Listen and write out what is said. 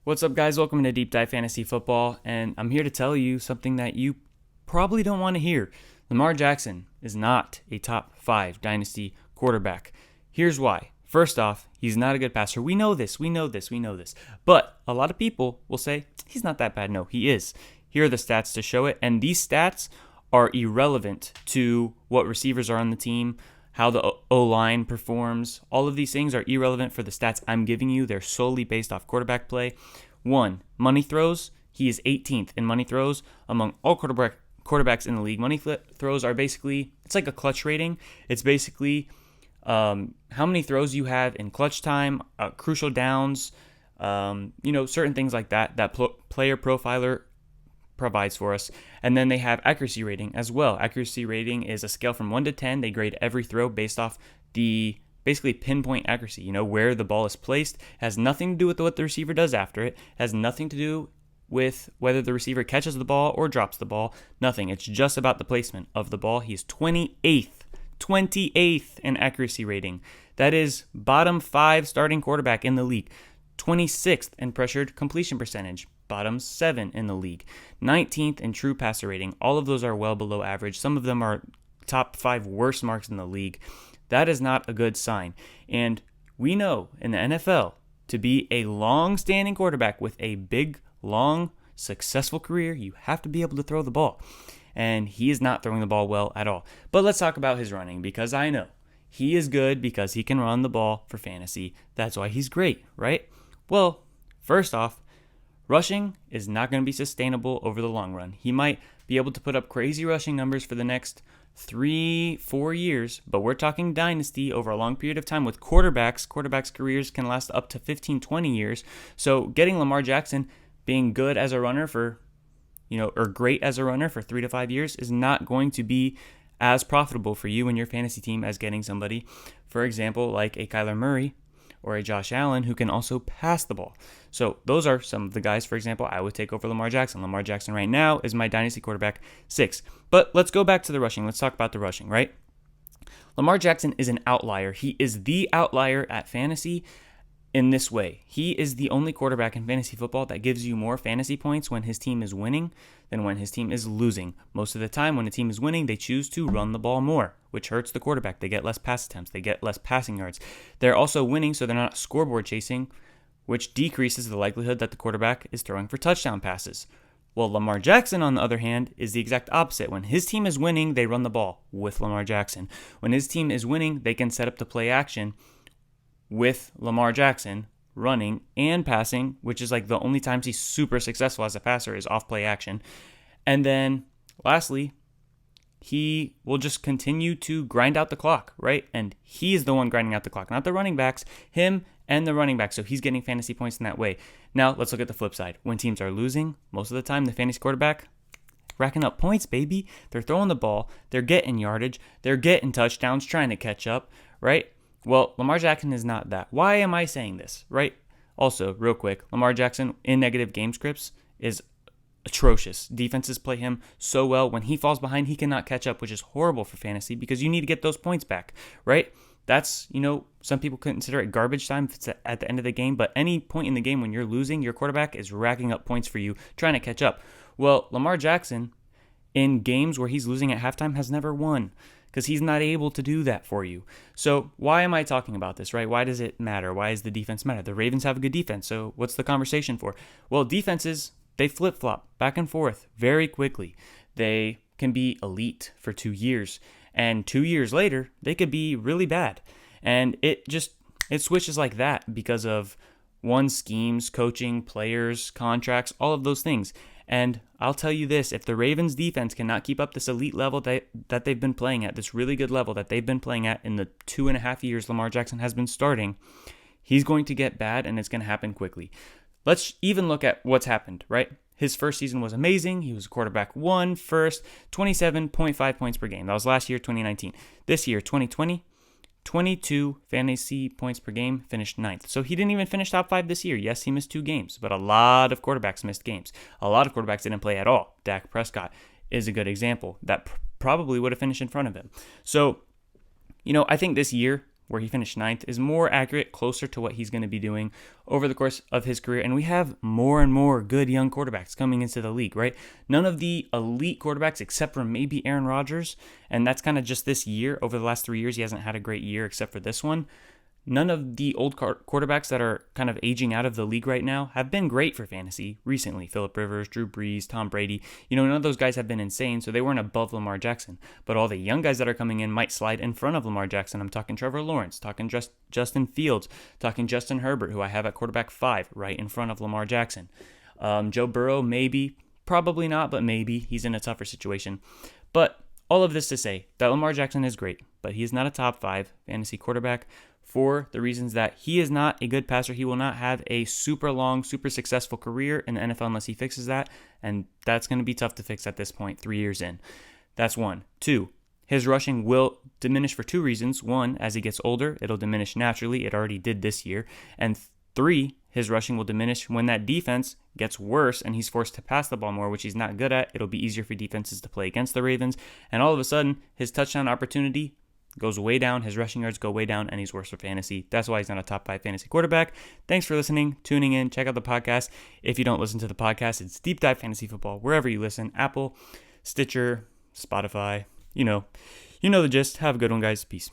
What's up, guys? Welcome to Deep Dive Fantasy Football, and I'm here to tell you something that you probably don't want to hear. Lamar Jackson is not a top 5 Dynasty quarterback. Here's why. First off, he's not a good passer. We know this. But a lot of people will say, he's not that bad. No, he is. Here are the stats to show it, and these stats are irrelevant to what receivers are on the team, how the O-line performs. All of these things are irrelevant for the stats I'm giving you. They're solely based off quarterback play. 1, money throws. He is 18th in money throws among all quarterbacks in the league. Money throws are basically, it's like a clutch rating. It's basically how many throws you have in clutch time, crucial downs, certain things like that player profiler provides for us. And then they have accuracy rating as well. Accuracy rating is a scale from 1 to 10. They grade every throw based off the basically pinpoint accuracy, where the ball is placed. It has nothing to do with what the receiver does after it. It has nothing to do with whether the receiver catches the ball or drops the ball. Nothing. It's just about the placement of the ball. He's 28th in accuracy rating. That is bottom 5 starting quarterback in the league. 26th in pressured completion percentage. Bottom 7 in the league. 19th in true passer rating. All of those are well below average. Some of them are top 5 worst marks in the league. That is not a good sign. And we know in the NFL, to be a long-standing quarterback with a big, long, successful career, you have to be able to throw the ball. And he is not throwing the ball well at all. But let's talk about his running, because I know he is good because he can run the ball for fantasy. That's why he's great, right? Well, first off, rushing is not going to be sustainable over the long run. He might be able to put up crazy rushing numbers for the next 3-4 years, but we're talking dynasty over a long period of time with quarterbacks. Quarterbacks' careers can last up to 15-20 years. So getting Lamar Jackson being good as a runner for, or great as a runner for 3 to 5 years is not going to be as profitable for you and your fantasy team as getting somebody, for example, like a Kyler Murray or a Josh Allen who can also pass the ball. So those are some of the guys, for example, I would take over Lamar Jackson. Lamar Jackson right now is my dynasty quarterback 6. But let's go back to the rushing. Let's talk about the rushing, right? Lamar Jackson is an outlier. He is the outlier at fantasy in this way. He is the only quarterback in fantasy football that gives you more fantasy points when his team is winning than when his team is losing. Most of the time when a team is winning, they choose to run the ball more, which hurts the quarterback. They get less pass attempts. They get less passing yards. They're also winning, so they're not scoreboard chasing, which decreases the likelihood that the quarterback is throwing for touchdown passes. Well, Lamar Jackson, on the other hand, is the exact opposite. When his team is winning, they run the ball with Lamar Jackson. When his team is winning, they can set up the play action with Lamar Jackson running and passing, which is like the only times he's super successful as a passer is off play action. And then lastly, he will just continue to grind out the clock, right? And he is the one grinding out the clock, not the running backs, him and the running back. So he's getting fantasy points in that way. Now let's look at the flip side. When teams are losing, most of the time the fantasy quarterback racking up points, baby. They're throwing the ball, they're getting yardage, they're getting touchdowns, trying to catch up, right? Well, Lamar Jackson is not that. Why am I saying this, right? Also, real quick, Lamar Jackson in negative game scripts is atrocious. Defenses play him so well. When he falls behind, he cannot catch up, which is horrible for fantasy because you need to get those points back, right? That's, some people consider it garbage time if it's at the end of the game, but any point in the game when you're losing, your quarterback is racking up points for you, trying to catch up. Well, Lamar Jackson, in games where he's losing at halftime, has never won because he's not able to do that for you. So why am I talking about this, right? Why does it matter? Why does the defense matter? The Ravens have a good defense, so what's the conversation for? Well, defenses, they flip-flop back and forth very quickly. They can be elite for 2 years, and 2 years later, they could be really bad. And it switches like that because of schemes, coaching, players, contracts, all of those things. And I'll tell you this, if the Ravens defense cannot keep up this elite level that they've been playing at, this really good level that they've been playing at in the 2.5 years Lamar Jackson has been starting, he's going to get bad and it's going to happen quickly. Let's even look at what's happened, right? His first season was amazing. He was quarterback 1 first, 27.5 points per game. That was last year, 2019. This year, 2020, 22 fantasy points per game, finished 9th. So he didn't even finish top 5 this year. Yes, he missed 2 games, but a lot of quarterbacks missed games. A lot of quarterbacks didn't play at all. Dak Prescott is a good example. That probably would have finished in front of him. So, I think this year where he finished 9th, is more accurate, closer to what he's going to be doing over the course of his career. And we have more and more good young quarterbacks coming into the league, right? None of the elite quarterbacks, except for maybe Aaron Rodgers, and that's kind of just this year. Over the last 3 years, he hasn't had a great year except for this one. None of the old quarterbacks that are kind of aging out of the league right now have been great for fantasy recently. Phillip Rivers, Drew Brees, Tom Brady. None of those guys have been insane, so they weren't above Lamar Jackson. But all the young guys that are coming in might slide in front of Lamar Jackson. I'm talking Trevor Lawrence, talking Justin Fields, talking Justin Herbert, who I have at quarterback 5, right in front of Lamar Jackson. Joe Burrow, maybe. Probably not, but maybe. He's in a tougher situation. But all of this to say that Lamar Jackson is great, but he is not a top 5 fantasy quarterback for the reasons that he is not a good passer. He will not have a super long, super successful career in the NFL unless he fixes that, and that's going to be tough to fix at this point, 3 years in. That's one. 2, his rushing will diminish for 2 reasons. 1, as he gets older, it'll diminish naturally. It already did this year. And 3, his rushing will diminish when that defense gets worse and he's forced to pass the ball more, which he's not good at. It'll be easier for defenses to play against the Ravens. And all of a sudden, his touchdown opportunity goes way down, his rushing yards go way down, and he's worse for fantasy. That's why he's not a top 5 fantasy quarterback. Thanks for listening, tuning in. Check out the podcast. If you don't listen to the podcast, it's Deep Dive Fantasy Football, wherever you listen. Apple, Stitcher, Spotify. You know the gist. Have a good one, guys. Peace.